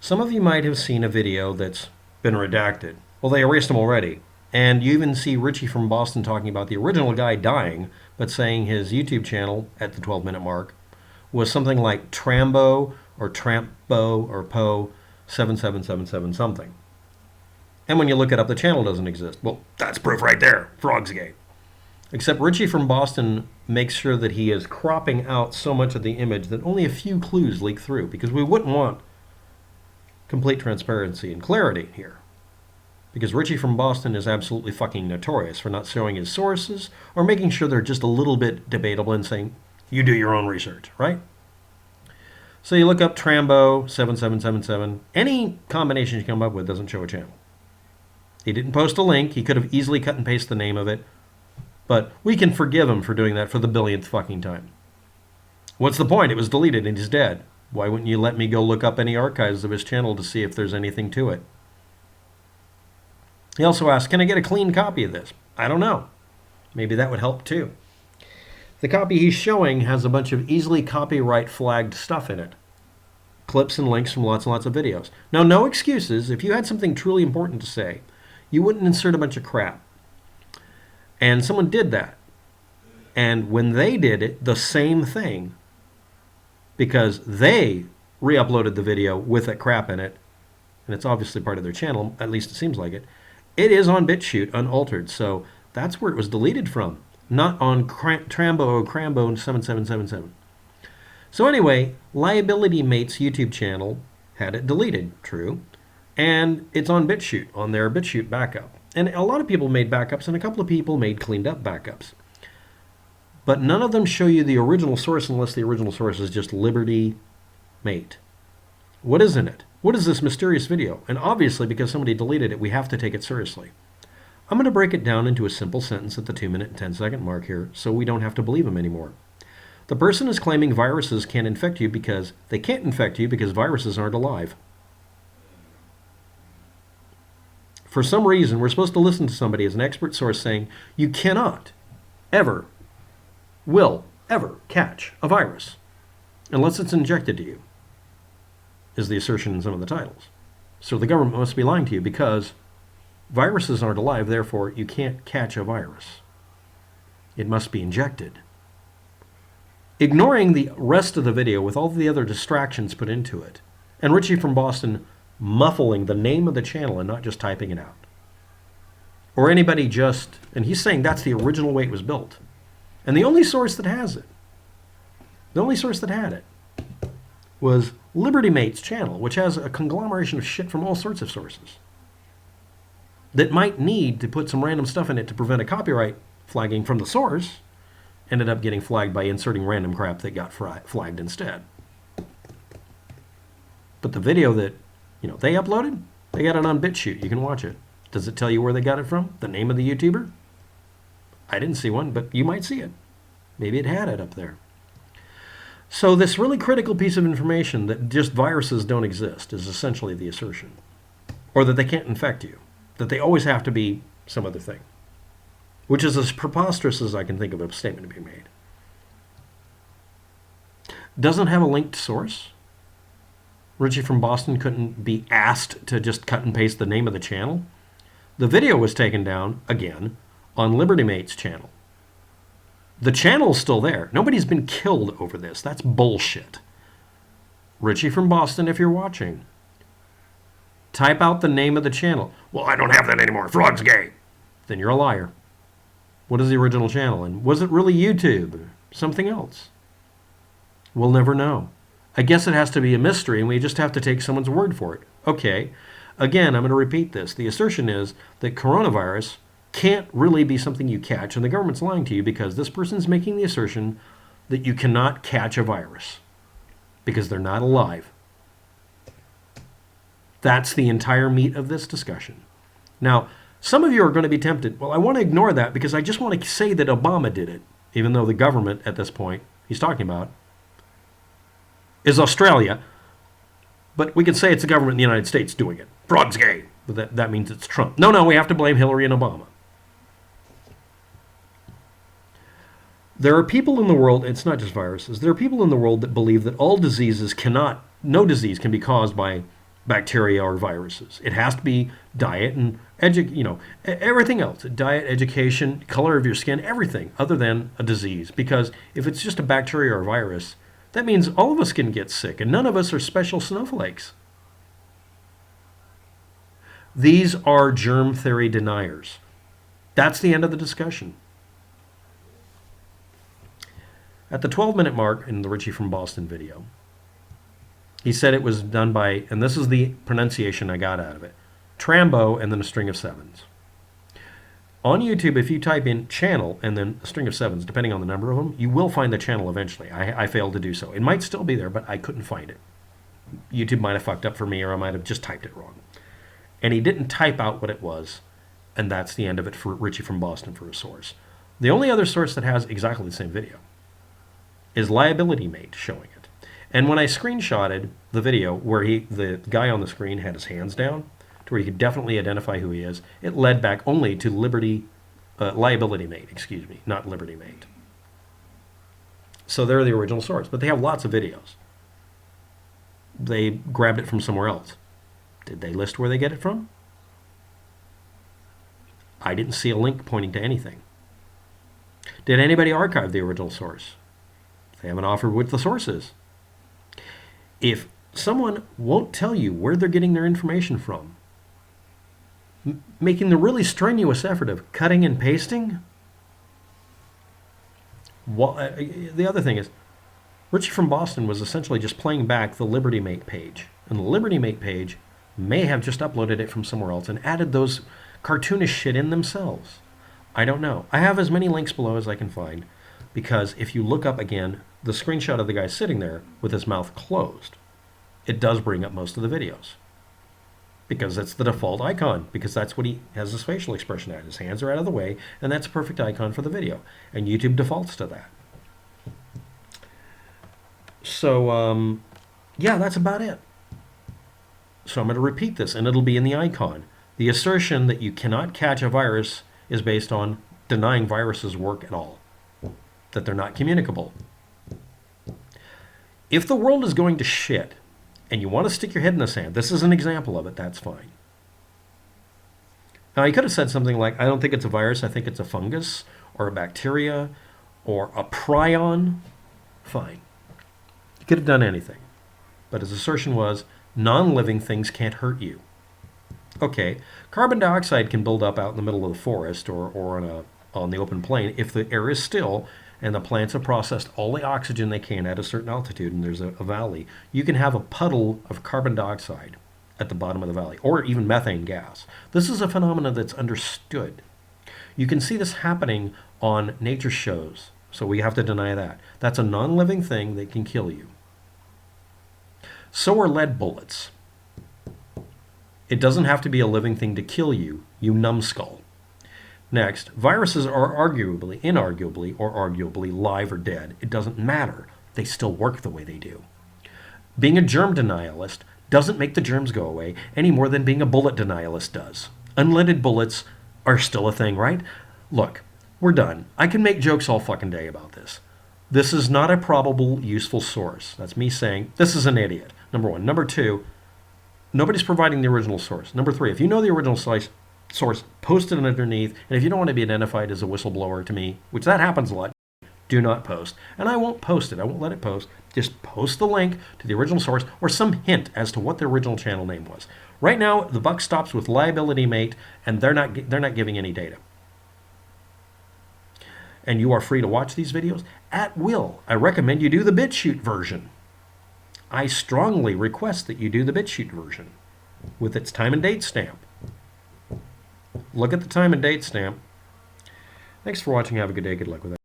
Some of you might have seen a video that's been redacted. Well, they erased them already. And you even see Richie from Boston talking about the original guy dying, but saying his YouTube channel at the 12-minute mark was something like Trambo or Trampo or Po 7777 something. And when you look it up, the channel doesn't exist. Well, that's proof right there. Frog's gay. Except Richie from Boston makes sure that he is cropping out so much of the image that only a few clues leak through, because we wouldn't want complete transparency and clarity here. Because Richie from Boston is absolutely fucking notorious for not showing his sources or making sure they're just a little bit debatable and saying, you do your own research, right? So you look up Trambo 7777. Any combination you come up with doesn't show a channel. He didn't post a link. He could have easily cut and pasted the name of it. But we can forgive him for doing that for the billionth fucking time. What's the point? It was deleted and he's dead. Why wouldn't you let me go look up any archives of his channel to see if there's anything to it? He also asked, can I get a clean copy of this? I don't know. Maybe that would help too. The copy he's showing has a bunch of easily copyright flagged stuff in it. Clips and links from lots and lots of videos. Now, no excuses. If you had something truly important to say, you wouldn't insert a bunch of crap. And someone did that. And when they did it, the same thing, because they re-uploaded the video with that crap in it, and it's obviously part of their channel, at least it seems like it, it is on BitChute unaltered. So that's where it was deleted from, not on Trambo or Crambo 7777. So anyway, Liability Mate's YouTube channel had it deleted, true, and it's on BitChute, on their BitChute backup. And a lot of people made backups, and a couple of people made cleaned up backups. But none of them show you the original source unless the original source is just Liberty Mate. What is in it? What is this mysterious video? And obviously, because somebody deleted it, we have to take it seriously. I'm going to break it down into a simple sentence at the 2-minute and 10-second mark here, so we don't have to believe him anymore. The person is claiming viruses can infect you because they can't infect you because viruses aren't alive. For some reason, we're supposed to listen to somebody as an expert source saying, you cannot, ever, will, ever catch a virus unless it's injected to you, is the assertion in some of the titles. So the government must be lying to you because viruses aren't alive, therefore you can't catch a virus. It must be injected. Ignoring the rest of the video with all the other distractions put into it, and Richie from Boston muffling the name of the channel and not just typing it out. Or anybody just, and he's saying that's the original way it was built. And the only source that has it, the only source that had it, was Liberty Mate's channel, which has a conglomeration of shit from all sorts of sources that might need to put some random stuff in it to prevent a copyright flagging from the source, ended up getting flagged by inserting random crap that got flagged instead. But the video that they uploaded, they got it on BitChute. You can watch it. Does it tell you where they got it from? The name of the YouTuber? I didn't see one, but you might see it. Maybe it had it up there. So this really critical piece of information that just viruses don't exist is essentially the assertion. Or that they can't infect you. That they always have to be some other thing. Which is as preposterous as I can think of a statement to be made. Doesn't have a linked source. Richie from Boston couldn't be asked to just cut and paste the name of the channel. The video was taken down, again, on Liberty Mate's channel. The channel's still there. Nobody's been killed over this. That's bullshit. Richie from Boston, if you're watching, type out the name of the channel. Well, I don't have that anymore. Frog's gay. Then you're a liar. What is the original channel? And was it really YouTube or something else? We'll never know. I guess it has to be a mystery, and we just have to take someone's word for it. Okay. Again, I'm going to repeat this. The assertion is that coronavirus can't really be something you catch, and the government's lying to you because this person's making the assertion that you cannot catch a virus because they're not alive. That's the entire meat of this discussion. Now, some of you are going to be tempted, well, I want to ignore that because I just want to say that Obama did it, even though the government at this point he's talking about is Australia, but we can say it's the government in the United States doing it. Frog's gay. But that means it's Trump. No, we have to blame Hillary and Obama. There are people in the world, it's not just viruses, there are people in the world that believe that all diseases no disease can be caused by bacteria or viruses. It has to be diet and everything else. Diet, education, color of your skin, everything other than a disease. Because if it's just a bacteria or a virus, that means all of us can get sick, and none of us are special snowflakes. These are germ theory deniers. That's the end of the discussion. At the 12-minute mark in the Richie from Boston video, he said it was done by, and this is the pronunciation I got out of it, Trambo and then a string of sevens. On YouTube, if you type in channel and then a string of sevens, depending on the number of them, you will find the channel eventually. I failed to do so. It might still be there, but I couldn't find it. YouTube might have fucked up for me, or I might have just typed it wrong. And he didn't type out what it was, and that's the end of it for Richie from Boston for a source. The only other source that has exactly the same video is Liability Mate showing it. And when I screenshotted the video where the guy on the screen had his hands down, to where you could definitely identify who he is, it led back only to Liability Mate, not Liberty Mate. So they're the original source, but they have lots of videos. They grabbed it from somewhere else. Did they list where they get it from? I didn't see a link pointing to anything. Did anybody archive the original source? They haven't offered what the source is. If someone won't tell you where they're getting their information from, making the really strenuous effort of cutting and pasting, the other thing is, Richie from Boston was essentially just playing back the Liberty Mate page. And the Liberty Mate page may have just uploaded it from somewhere else and added those cartoonish shit in themselves. I don't know. I have as many links below as I can find, because if you look up again the screenshot of the guy sitting there with his mouth closed, it does bring up most of the videos. Because that's the default icon, because that's what he has his facial expression at. His hands are out of the way, and that's a perfect icon for the video. And YouTube defaults to that. So, yeah, that's about it. So I'm going to repeat this, and it'll be in the icon. The assertion that you cannot catch a virus is based on denying viruses work at all, that they're not communicable. If the world is going to shit, and you want to stick your head in the sand, this is an example of it, that's fine. Now, he could have said something like, I don't think it's a virus, I think it's a fungus, or a bacteria, or a prion. Fine. He could have done anything. But his assertion was, non-living things can't hurt you. Okay, carbon dioxide can build up out in the middle of the forest or on the open plain if the air is still and the plants have processed all the oxygen they can at a certain altitude and there's a valley. You can have a puddle of carbon dioxide at the bottom of the valley, or even methane gas. This is a phenomenon that's understood. You can see this happening on nature shows, so we have to deny that. That's a non-living thing that can kill you. So are lead bullets. It doesn't have to be a living thing to kill you, you numbskull. Next, viruses are inarguably live or dead. It doesn't matter. They still work the way they do. Being a germ denialist doesn't make the germs go away any more than being a bullet denialist does. Unleaded bullets are still a thing, right? Look, we're done. I can make jokes all fucking day about this. This is not a probable, useful source. That's me saying, this is an idiot. Number one. Number two, nobody's providing the original source. Number three, if you know the original source, post it underneath. And if you don't want to be identified as a whistleblower to me, which that happens a lot, do not post. And I won't post it. I won't let it post. Just post the link to the original source or some hint as to what the original channel name was. Right now, the buck stops with Liability Mate, and they're not giving any data. And you are free to watch these videos at will. I recommend you do the BitChute version. I strongly request that you do the BitChute version with its time and date stamp. Look at the time and date stamp. Thanks for watching. Have a good day. Good luck with it.